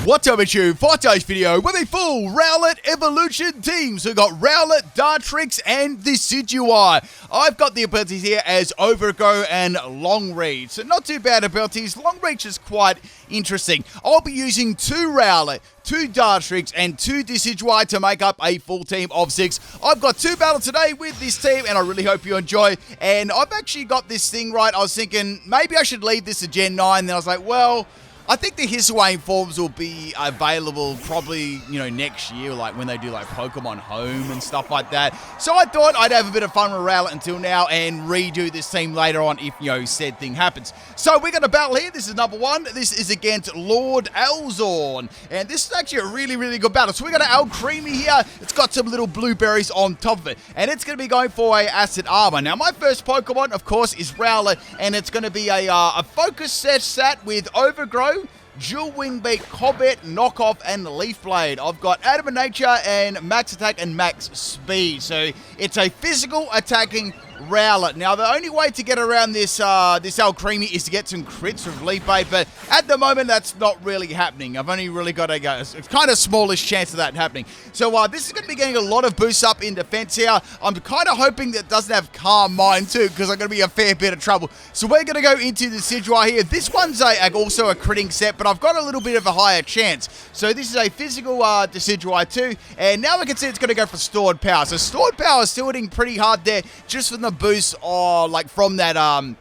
What's up, it's you? For today's video, with a full Rowlet evolution team. So we've got Rowlet, Dartrix, and Decidueye. I've got the abilities here as Overgrow and Long Reach. So not too bad abilities. Long Reach is quite interesting. I'll be using 2 Rowlet, 2 Dartrix, and 2 Decidueye to make up a full team of 6. I've got 2 battles today with this team, and I really hope you enjoy. And I've actually got this thing right. I was thinking maybe I should leave this to Gen 9. Then I was like, well, I think the Hisuian forms will be available probably, next year, like when they do like Pokemon Home and stuff like that. So I thought I'd have a bit of fun with Rowlet until now and redo this team later on if, said thing happens. So we're going to battle here. This is number 1. This is against Lord Alzorn. And this is actually a really, really good battle. So we got an Alcremie here. It's got some little blueberries on top of it. And it's going to be going for a Acid Armor. Now, my first Pokemon, of course, is Rowlet. And it's going to be a Focus set with Overgrow, Dual Wing Beat, Cobbett, Knockoff, and Leaf Blade. I've got Adamant Nature and Max Attack and Max Speed. So it's a physical attacking Rowlet. Now, the only way to get around this Alcremie is to get some crits with Leaf Blade, but at the moment, that's not really happening. I've only really got a kind of smallish chance of that happening. So this is going to be getting a lot of boosts up in defense here. I'm kind of hoping that it doesn't have Calm Mind too, because I'm going to be a fair bit of trouble. So we're going to go into the Decidueye here. This one's also a critting set, but I've got a little bit of a higher chance. So this is a physical Decidueye too, and now we can see it's going to go for Stored Power. So Stored Power is still hitting pretty hard there, just from the boost from that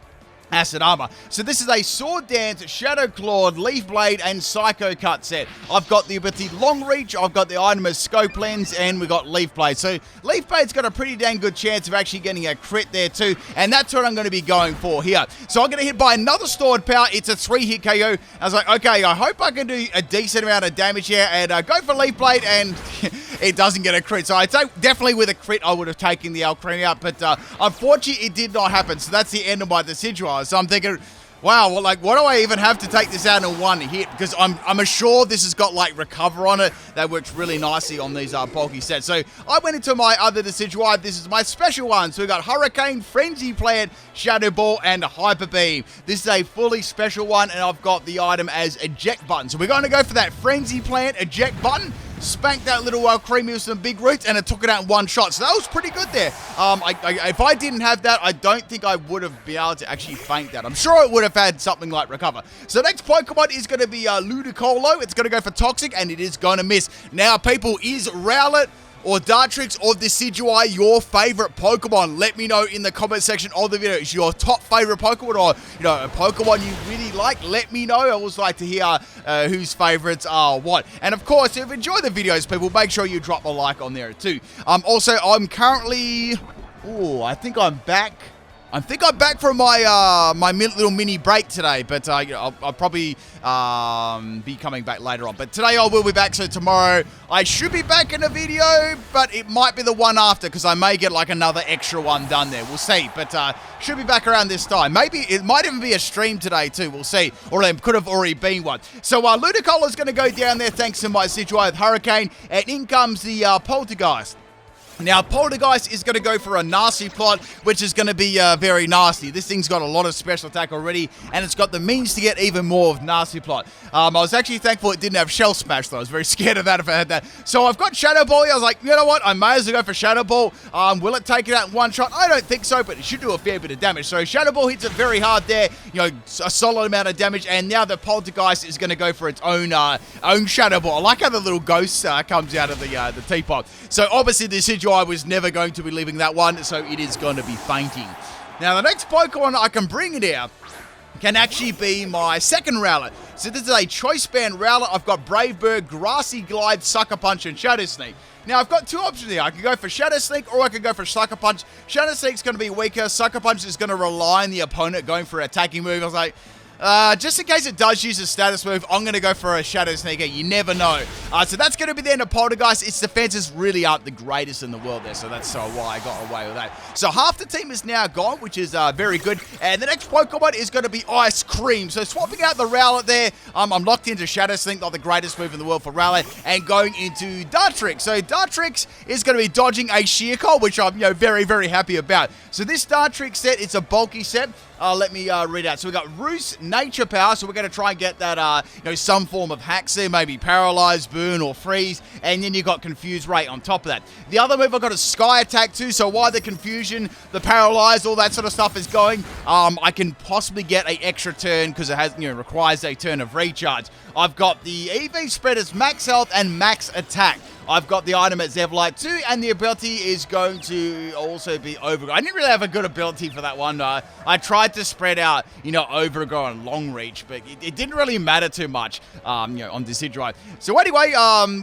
Acid Armor. So this is a Sword Dance, Shadow Clawed, Leaf Blade, and Psycho Cut set. I've got the ability Long Reach, I've got the item as Scope Lens, and we've got Leaf Blade. So Leaf Blade's got a pretty dang good chance of actually getting a crit there too, and that's what I'm going to be going for here. So I'm going to hit by another Stored Power. It's a 3-hit KO. I was like, okay, I hope I can do a decent amount of damage here, and go for Leaf Blade, and it doesn't get a crit. So I'd say definitely with a crit, I would have taken the Alcremie out, but unfortunately, it did not happen. So that's the end of my Decidueye. So I'm thinking, wow, well, what do I even have to take this out in one hit? Because I'm assured this has got Recover on it. That works really nicely on these bulky sets. So I went into my other Decidueye. This is my special one. So we got Hurricane, Frenzy Plant, Shadow Ball, and Hyper Beam. This is a fully special one, and I've got the item as Eject Button. So we're going to go for that Frenzy Plant Eject Button. Spanked that little Alcremie with some big roots, and it took it out in one shot. So that was pretty good there. If I didn't have that, I don't think I would have been able to actually feint that. I'm sure it would have had something like Recover. So next Pokemon is going to be Ludicolo. It's going to go for Toxic, and it is going to miss. Now, people, is Rowlet or Dartrix or Decidueye your favorite Pokemon? Let me know in the comment section of the video. Is your top favorite Pokemon, or a Pokemon you really like? Let me know. I always like to hear whose favorites are what. And of course, if you enjoy the videos, people, make sure you drop a like on there too. Also, I'm currently, I think I'm back from my my little mini break today, but I'll probably be coming back later on. But today I will be back, so tomorrow I should be back in a video, but it might be the one after, because I may get another extra one done there. We'll see, but should be back around this time. Maybe it might even be a stream today too. We'll see, or it could have already been one. So Ludicolo is going to go down there thanks to my Decidueye with Hurricane, and in comes the Poltergeist. Now, Poltergeist is going to go for a Nasty Plot, which is going to be very nasty. This thing's got a lot of special attack already, and it's got the means to get even more of Nasty Plot. I was actually thankful it didn't have Shell Smash, though. I was very scared of that if I had that. So I've got Shadow Ball here. I was like, you know what? I may as well go for Shadow Ball. Will it take it out in one shot? I don't think so, but it should do a fair bit of damage. So Shadow Ball hits it very hard there. A solid amount of damage, and now the Poltergeist is going to go for its own Shadow Ball. I like how the little ghost comes out of the teapot. So obviously the Decidueye was never going to be leaving that one, so it is going to be fainting. Now, the next Pokemon I can bring it out can actually be my second Rowlet. So this is a Choice Band Rowlet. I've got Brave Bird, Grassy Glide, Sucker Punch, and Shadow Sneak. Now, I've got 2 options here. I can go for Shadow Sneak, or I can go for Sucker Punch. Shadow Sneak's going to be weaker. Sucker Punch is going to rely on the opponent going for an attacking move. I was like, just in case it does use a status move, I'm going to go for a Shadow Sneaker. You never know. So that's going to be the end of Poltergeist. Its defenses really aren't the greatest in the world there, so that's why I got away with that. So half the team is now gone, which is very good. And the next Pokemon is going to be Ice Cream. So swapping out the Rowlet there, I'm locked into Shadow Sneak, not the greatest move in the world for Rowlet, and going into Dartrix. So Dartrix is going to be dodging a Sheer Cold, which I'm very, very happy about. So this Dartrix set, it's a bulky set. Let me read out. So we got Roost, nature power, so we're going to try and get that, some form of hacks there, maybe paralyze, burn, or freeze, and then you got confuse rate on top of that. The other move, I've got a sky attack too, so while the confusion, the paralyze, all that sort of stuff is going, I can possibly get an extra turn because it has, requires a turn of recharge. I've got the EV spread as max health and max attack. I've got the item at Zevlite too, and the ability is going to also be Overgrow. I didn't really have a good ability for that one. I tried to spread out, Overgrow and Long Reach, but it didn't really matter too much, on Decidueye. So anyway,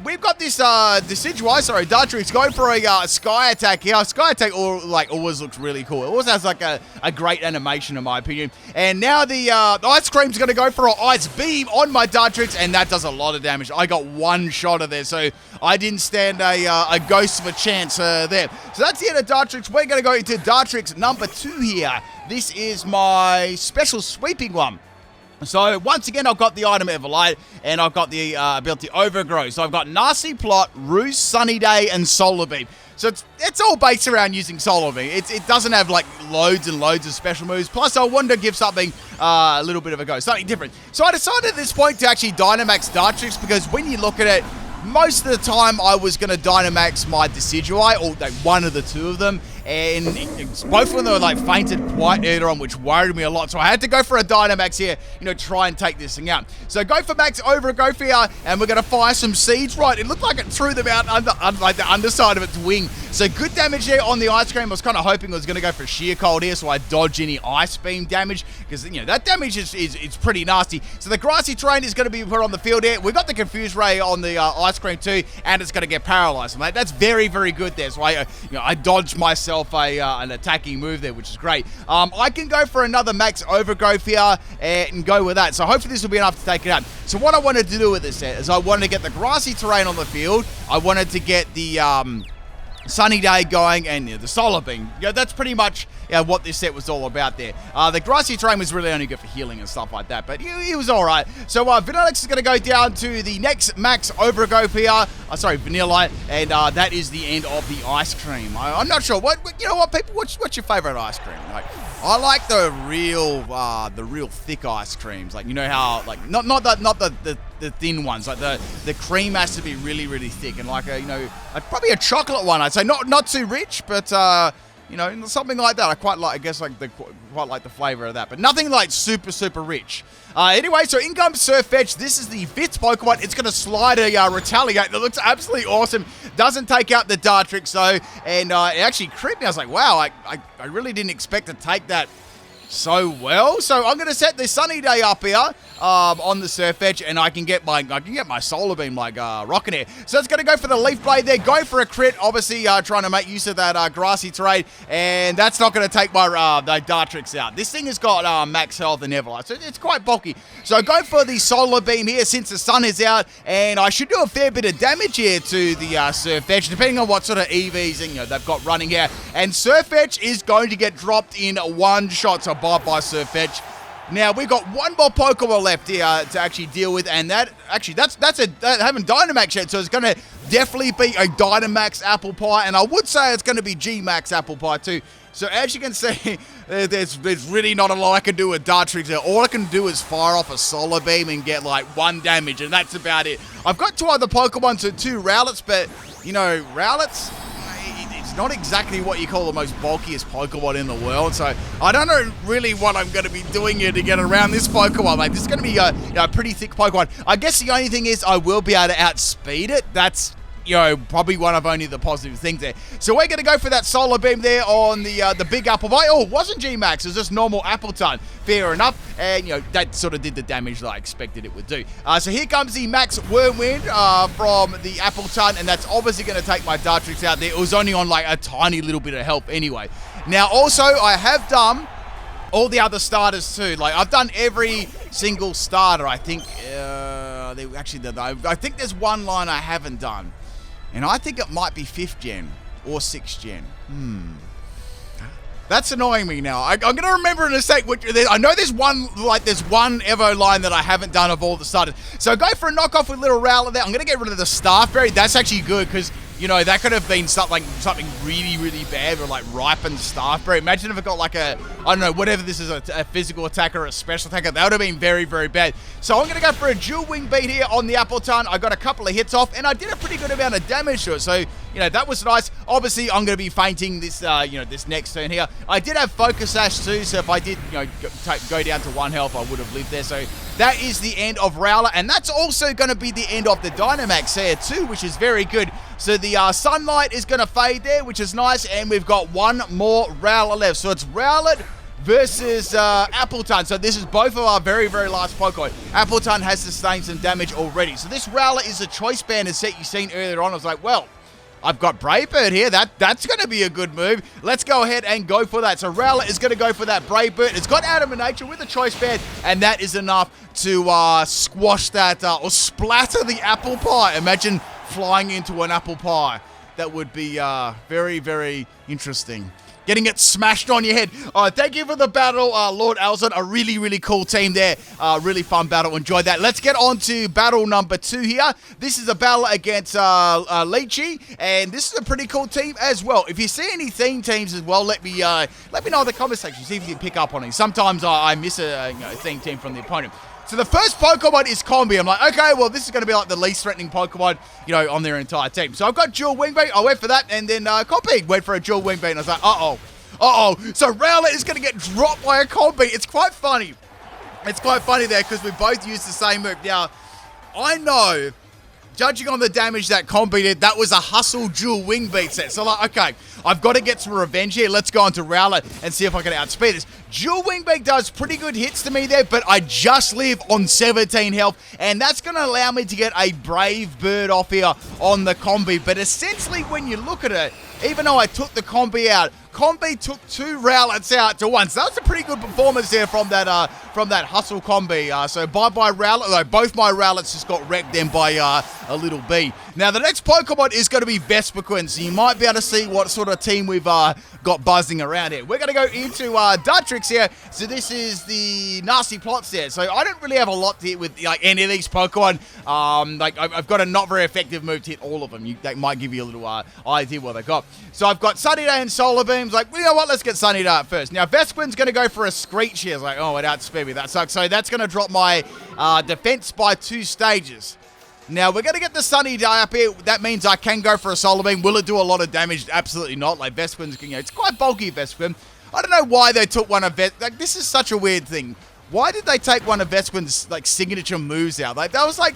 we've got this Dartrix going for a sky attack here. Sky attack always looks really cool. It always has like a great animation in my opinion. And now the Ice Cream's going to go for an Ice Beam on my Dartrix, and that does a lot of damage. I got one shot of there, so I didn't stand a ghost of a chance there. So that's the end of Dartrix. We're going to go into Dartrix number 2 here. This is my special sweeping one. So once again, I've got the item Everlight, and I've got the ability Overgrow. So I've got Nasty Plot, Ruse, Sunny Day, and Solar Beam. So it's all based around using Solar Beam. It doesn't have like loads and loads of special moves. Plus, I wanted to give something a little bit of a go, something different. So I decided at this point to actually Dynamax Dartrix, because when you look at it, most of the time I was going to Dynamax my Decidueye, or one of the two of them, and both of them were like fainted quite earlier on, which worried me a lot. So I had to go for a Dynamax here, try and take this thing out. So go for Max Overgrow here, and we're going to fire some seeds. Right, it looked like it threw them out like the underside of its wing. So good damage there on the Ice Cream. I was kind of hoping it was going to go for Sheer Cold here, so I dodge any Ice Beam damage, because that damage is pretty nasty. So the Grassy Terrain is going to be put on the field here. We've got the Confuse Ray on the Ice Cream too, and it's going to get paralyzed. That's very, very good there. So I dodged myself an attacking move there, which is great. I can go for another Max Overgrowth here and go with that. So hopefully this will be enough to take it out. So what I wanted to do with this set is I wanted to get the Grassy Terrain on the field. I wanted to get the Sunny Day going, and the Solar Beam. That's pretty much what this set was all about there. The Grassy Terrain was really only good for healing and stuff like that, but he was alright. So Vanillix is going to go down to the next Max Overgrowth here. Vanillite, and that is the end of the Ice Cream. I'm not sure. People? What's your favourite ice cream? I like the real thick ice creams. How not the thin ones. The cream has to be really, really thick, and probably a chocolate one. I'd say not too rich, but something like that. I quite like. I guess quite like the flavor of that, but nothing like super, super rich. Anyway, so in comes Surfetch. This is the 5th Pokemon. It's going to slide a Retaliate that looks absolutely awesome. Doesn't take out the Dartrix though, and it actually creeped me. I was like, wow, I really didn't expect to take that so well. So I'm going to set the Sunny Day up here on the Surfetch, and I can get my Solar Beam rocking here. So it's going to go for the Leaf Blade there, go for a crit, obviously trying to make use of that Grassy Terrain, and that's not going to take my Dartrix out. This thing has got max health and Everlight, so it's quite bulky. So go for the Solar Beam here since the sun is out, and I should do a fair bit of damage here to the Surfetch, depending on what sort of EVs they've got running here. And Surfetch is going to get dropped in one shot, so bye-bye Surfetch. Now, we've got one more Pokemon left here to actually deal with, and that haven't Dynamax yet, so it's going to definitely be a Dynamax Apple Pie, and I would say it's going to be G-Max Apple Pie too. So as you can see, there's really not a lot I can do with Dartrix there. All I can do is fire off a Solar Beam and get like 1 damage, and that's about it. I've got 2 other Pokemon, so 2 Rowlets, but Rowlets, it's not exactly what you call the most bulkiest Pokemon in the world, so I don't know really what I'm going to be doing here to get around this Pokemon. This is going to be a pretty thick Pokemon. I guess the only thing is I will be able to outspeed it. That's probably one of only the positive things there. So we're going to go for that Solar Beam there on the big Apple Pie. Oh, it wasn't G-Max, it was just normal Appleton. Fair enough. And, that sort of did the damage that I expected it would do. So here comes the Max Whirlwind from the Appleton, and that's obviously going to take my Dartrix out there. It was only on like a tiny little bit of help anyway. Now, also, I have done all the other starters too. I've done every single starter, I think. I think there's one line I haven't done. And I think it might be 5th gen or 6th gen. That's annoying me now. I'm going to remember in a sec. I know there's one Evo line that I haven't done of all the starters. So go for a knockoff with little Rowlet there. I'm going to get rid of the Staff Berry. That's actually good because, You know, that could have been something really, really bad or like ripened staff berry. Imagine if it got like a, I don't know, whatever this is, a physical attacker or a special attacker. That would have been very, very bad. So I'm going to go for a dual wing beat here on the Appleton. I got a couple of hits off and I did a pretty good amount of damage to it. So, you know, that was nice. Obviously, I'm going to be fainting this, you know, this next turn here. I did have Focus Sash too. So if I did, you know, go down to 1 health, I would have lived there. So that is the end of Rowlet. And that's also going to be the end of the Dynamax here too, which is very good. So the Sunlight is going to fade there, which is nice. And we've got one more Rowlet left. So it's Rowlet versus Appleton. So this is both of our very, very last Pokemon. Appleton has sustained some damage already. So this Rowlet is a Choice Band set you've seen earlier on. I was like, well, I've got Brave Bird here. That's going to be a good move. Let's go ahead and go for that. So Rowlet is going to go for that Brave Bird. It's got Adamant Nature with a Choice Band, and that is enough to squash that or splatter the apple pie. Imagine flying into an apple pie. That would be very, very interesting. Getting it smashed on your head. Thank you for the battle, Lord Alzon. A really, really cool team there. Really fun battle. Enjoyed that. Let's get on to battle number 2 here. This is a battle against Lychee, and this is a pretty cool team as well. If you see any theme teams as well, let me know in the comment section. See if you can pick up on it. Sometimes I miss a theme team from the opponent. So the first Pokemon is Combi. I'm like, okay, well, this is going to be like the least threatening Pokemon, you know, on their entire team. So I've got dual wing beat. I went for that, and then Combi went for a dual wing beat, and I was like, uh-oh. So Rowlet is going to get dropped by a Combi. It's quite funny. It's quite funny there because we both used the same move. Now, I know, judging on the damage that Combi did, that was a Hustle dual wing beat set. So like, okay, I've got to get some revenge here. Let's go on to Rowlet and see if I can outspeed this. Dual wing beat does pretty good hits to me there, but I just live on 17 health, and that's going to allow me to get a Brave Bird off here on the Combi. But essentially, when you look at it, even though I took the Combi out, Combi took 2 Rowlets out to once. That was a pretty good performance there from that Hustle Combi. So bye-bye Rowlet. Though both my Rowlets just got wrecked then by a little bee. Now, the next Pokemon is going to be Vespiquen, so you might be able to see what sort of team we've got buzzing around here. We're going to go into Dartrix here. So this is the Nasty Plot set. So I don't really have a lot to hit with like any of these Pokemon. Like I've got a not very effective move to hit all of them. That might give you a little idea what they've got. So I've got Sunny Day and Solar Beams. Like, well, you know what? Let's get Sunny Day up first. Now, Vespiquen's going to go for a Screech here. It's like, oh, it outspeed me. That sucks. So that's going to drop my defense by 2 stages. Now, we're going to get the Sunny Day up here. That means I can go for a Solar Beam. Will it do a lot of damage? Absolutely not. Like, Vespiquen's, you know, it's quite bulky, Vespiquen. I don't know why they took one of like, this is such a weird thing. Why did they take one of Vespiquen's, like, signature moves out? Like, that was, like,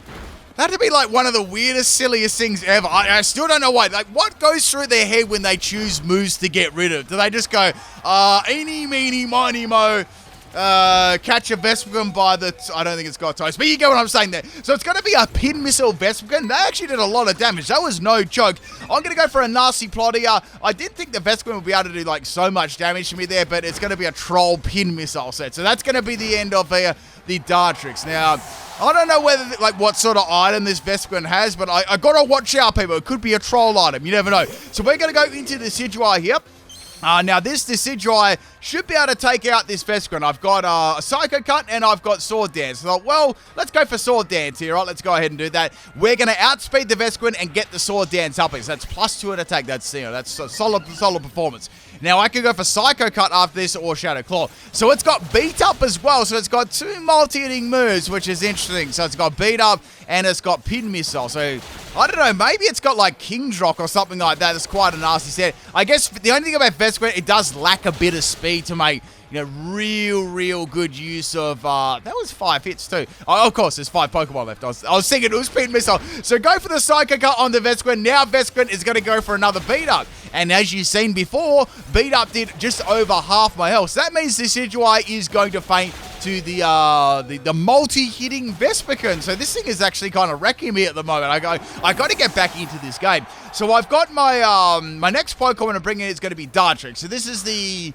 that had to be, like, one of the weirdest, silliest things ever. I still don't know why. Like, what goes through their head when they choose moves to get rid of? Do they just go, eeny, meeny, miny, mo, catch a Vespiquen by the... I don't think it's got toast, but you get what I'm saying there. So it's going to be a Pin Missile Vespiquen. They actually did a lot of damage. That was no joke. I'm going to go for a Nasty Plot here. I did think the Vespiquen would be able to do like so much damage to me there, but it's going to be a Troll Pin Missile set. So that's going to be the end of the Dartrix. Now, I don't know whether like what sort of item this Vespiquen has, but I got to watch out, people. It could be a troll item. You never know. So we're going to go into the Decidueye here. Now, this Decidueye should be able to take out this Vespiquen. I've got a Psycho Cut and I've got Sword Dance. So, well, let's go for Sword Dance here. Right, let's go ahead and do that. We're going to outspeed the Vespiquen and get the Sword Dance up. So that's +2 in attack. That's, you know, that's a solid performance. Now, I can go for Psycho Cut after this or Shadow Claw. So it's got Beat Up as well. So it's got 2 multi-hitting moves, which is interesting. So it's got Beat Up and it's got Pin Missile. So, I don't know, maybe it's got like King's Rock or something like that. It's quite a nasty set. I guess the only thing about Vespiquen, it does lack a bit of speed to make, you know, real good use of, that was 5 hits too. Oh, of course, there's 5 Pokemon left. I was thinking it was Pin Missile. So go for the Psycho Cut on the Vespiquen. Now Vespiquen is going to go for another Beat Up. And as you've seen before, Beat Up did just over half my health. So that means this Decidueye is going to faint to the multi-hitting Vespiquen. So this thing is actually kind of wrecking me at the moment. I got to get back into this game. So I've got my my next Pokemon to bring in is going to be Dartrix. So this is the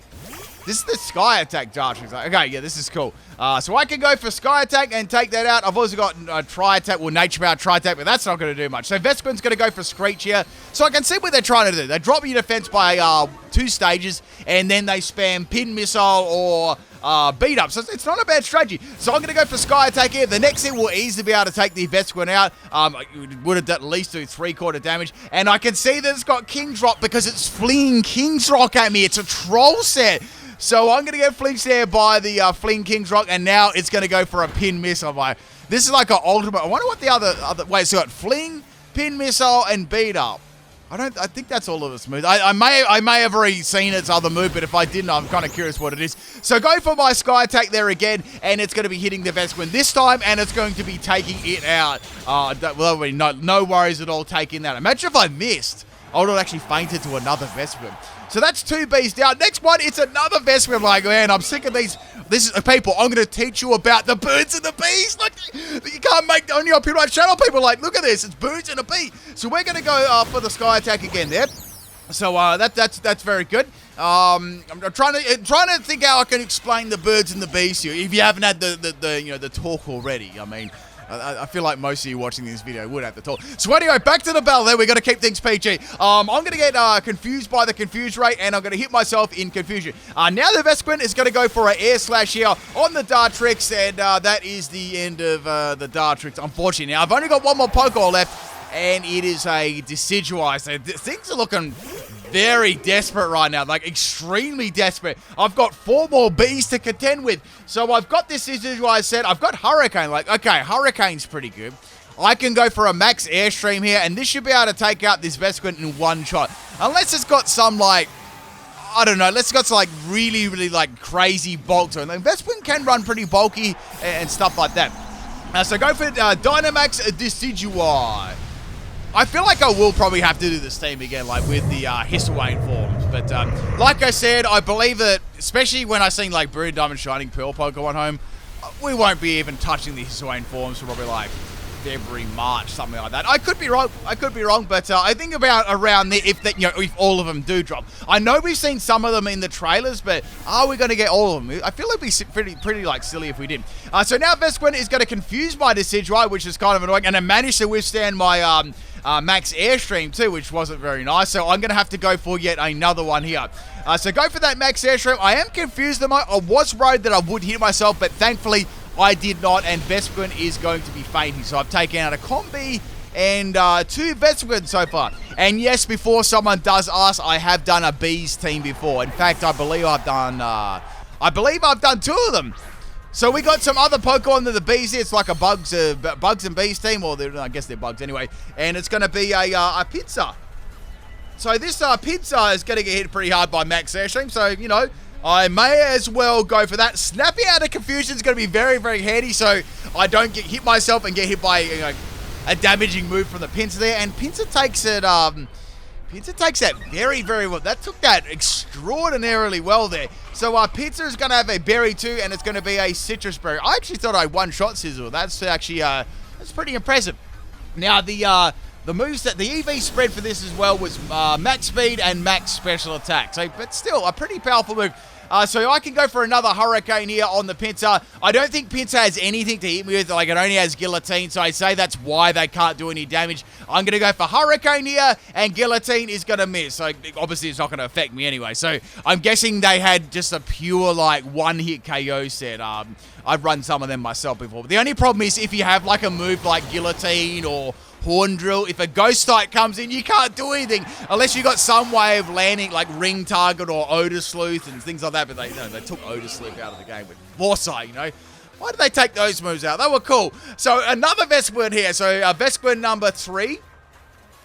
Sky Attack Dartrix. Okay, yeah, this is cool. So I can go for Sky Attack and take that out. I've also got Tri Attack, well, Nature Power Tri Attack, but that's not going to do much. So Vespiquen's going to go for Screech here. So I can see what they're trying to do. They drop your defense by 2 stages, and then they spam Pin Missile or beat up. So it's not a bad strategy. So I'm going to go for Sky Attack here. The next hit will easily be able to take the Vespiquen out. It would have at least do 3/4 damage. And I can see that it's got King's Rock because it's flinging King's Rock at me. It's a troll set. So I'm going to get flinched there by the Fling King's Rock, and now it's going to go for a Pin Missile. This is like an ultimate. I wonder what the other wait, so got Fling, Pin Missile, and Beat Up. I think that's all of its moves. I may have already seen its other move, but if I didn't, I'm kind of curious what it is. So go for my Sky Attack there again, and it's going to be hitting the Vespiquen this time, and it's going to be taking it out. No worries at all taking that. Imagine if I missed. I would have actually fainted to another Vespiquen. So that's 2 bees down. Next one, it's another Vespiquen. Like, man, I'm sick of these. This is people. I'm going to teach you about the birds and the bees. Like, you can't make on your PIMPNITE channel. People are like, look at this. It's birds and a bee. So we're going to go for the Sky Attack again there. So that's very good. I'm trying to think how I can explain the birds and the bees to you if you haven't had the talk already. I mean, I feel like most of you watching this video would have the talk. So anyway, back to the battle there. We're going to keep things PG. I'm going to get confused by the confuse rate, and I'm going to hit myself in confusion. Now the Vespiquen is going to go for an air slash here on the Dartrix, and that is the end of the Dartrix, unfortunately. Now, I've only got one more Pokeball left, and it is a Decidueye. So things are looking very desperate right now, like extremely desperate. I've got 4 more bees to contend with. So I've got this Decidueye set. I've got Hurricane. Like, okay, Hurricane's pretty good. I can go for a max airstream here, and this should be able to take out this Vespiquen in one shot. Unless it's got some, like, I don't know, let's got some, like, really, really, like, crazy bulk to it. Like, Vespiquen can run pretty bulky and stuff like that. So go for Dynamax Decidueye. I feel like I will probably have to do this team again, like with the Hisuian forms. But like I said, I believe that, especially when I seen like Brilliant Diamond Shining Pearl Pokemon home, we won't be even touching the Hisuian forms for probably like February, March, something like that. I could be wrong. But I think about around there if all of them do drop. I know we've seen some of them in the trailers, but are we going to get all of them? I feel it'd be pretty like silly if we didn't. So now Vespiquen is going to confuse my Decidueye, which is kind of annoying, and I managed to withstand my max airstream too, which wasn't very nice. So I'm going to have to go for yet another one here. So go for that max airstream. I am confused. I was worried that I would hit myself, but thankfully I did not, and Vespiquen is going to be fainting. So I've taken out a Combi and 2 Vespiquen so far. And yes, before someone does ask, I have done a bees team before. In fact, I believe I've done 2 of them. So we got some other Pokemon than the bees here. It's like a bugs and bees team, or I guess they're bugs anyway. And it's going to be a Pizza. So this Pizza is going to get hit pretty hard by max airstream. So, you know, I may as well go for that. Snapping out of confusion is going to be very, very handy, so I don't get hit myself and get hit by a damaging move from the Pinsir there. And Pinsir takes it. Pinsir takes that very, very well. That took that extraordinarily well there. So Pinsir is going to have a berry too, and it's going to be a citrus berry. I actually thought I one-shot Sizzle. That's actually that's pretty impressive. Now the moves that the EV spread for this as well was max speed and max special attack. So, but still a pretty powerful move. So I can go for another Hurricane here on the Pinsir. I don't think Pinsir has anything to hit me with. Like, it only has Guillotine, so I say that's why they can't do any damage. I'm going to go for Hurricane here, and Guillotine is going to miss. So obviously it's not going to affect me anyway. So I'm guessing they had just a pure, like, one-hit KO set. I've run some of them myself before. But the only problem is if you have, like, a move like Guillotine or Horn Drill, if a Ghost type comes in, you can't do anything unless you got some way of landing like Ring Target or Odor Sleuth and things like that. But they took Odor Sleuth out of the game with Foresight, you know. Why did they take those moves out? They were cool. So another Vespiquen here. So Vespiquen number 3.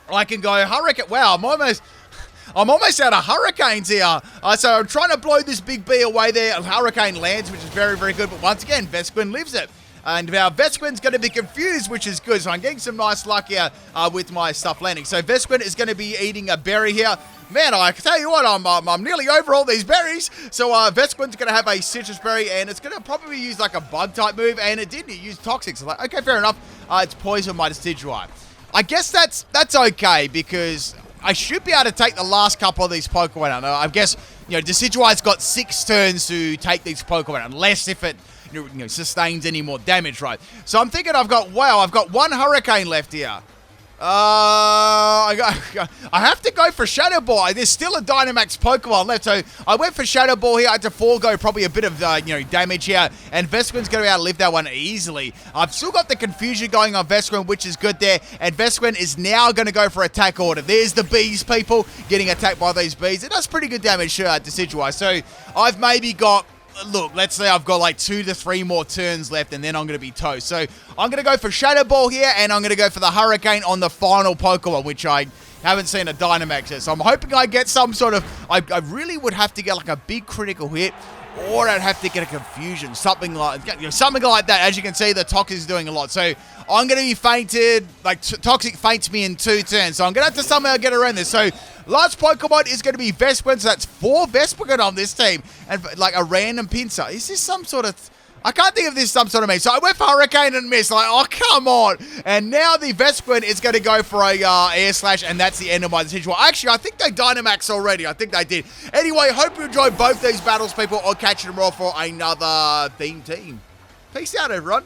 I can go Hurricane. Wow, I'm almost out of Hurricanes here. So I'm trying to blow this big bee away there. Hurricane lands, which is very, very good. But once again, Vespiquen lives it. And now Vespiquen's going to be confused, which is good. So I'm getting some nice luck here with my stuff landing. So Vespiquen is going to be eating a berry here. Man, I can tell you what, I'm nearly over all these berries. So Vespiquen's going to have a citrus berry, and it's going to probably use like a bug type move. And it didn't. It used Toxic. So like, okay, fair enough. It's poison my Decidueye. I guess that's okay, because I should be able to take the last couple of these Pokemon out. I guess, Decidueye's got 6 turns to take these Pokemon, unless if it sustains any more damage, right? So I'm thinking I've got one Hurricane left here. I have to go for Shadow Ball. There's still a Dynamax Pokemon left, so I went for Shadow Ball here. I had to forego probably a bit of, damage here, and Vespiqun's going to be able to live that one easily. I've still got the confusion going on Vespiqun, which is good there, and Vespiqun is now going to go for attack order. There's the bees, people, getting attacked by these bees. It does pretty good damage to Decidueye, so I've maybe got... Look, let's say I've got like 2 to 3 more turns left and then I'm going to be toast. So I'm going to go for Shadow Ball here and I'm going to go for the Hurricane on the final Pokemon, which I haven't seen a Dynamax yet. So I'm hoping I get some sort of... I really would have to get like a big critical hit, or I'd have to get a confusion, something like that. As you can see, the Toxic is doing a lot. So I'm going to be fainted, like Toxic faints me in 2 turns. So I'm going to have to somehow get around this. So last Pokemon is going to be Vespiqun, so that's 4 Vespiqun on this team. And like a random Pinsir. Is this some sort of... I can't think of this some sort of meme. So I went for Hurricane and missed. Like, oh, come on. And now the Vespiqun is going to go for a Air Slash, and that's the end of my decision. Well, actually, I think they Dynamax already. I think they did. Anyway, hope you enjoyed both these battles, people. I'll catch you tomorrow for another theme team. Peace out, everyone.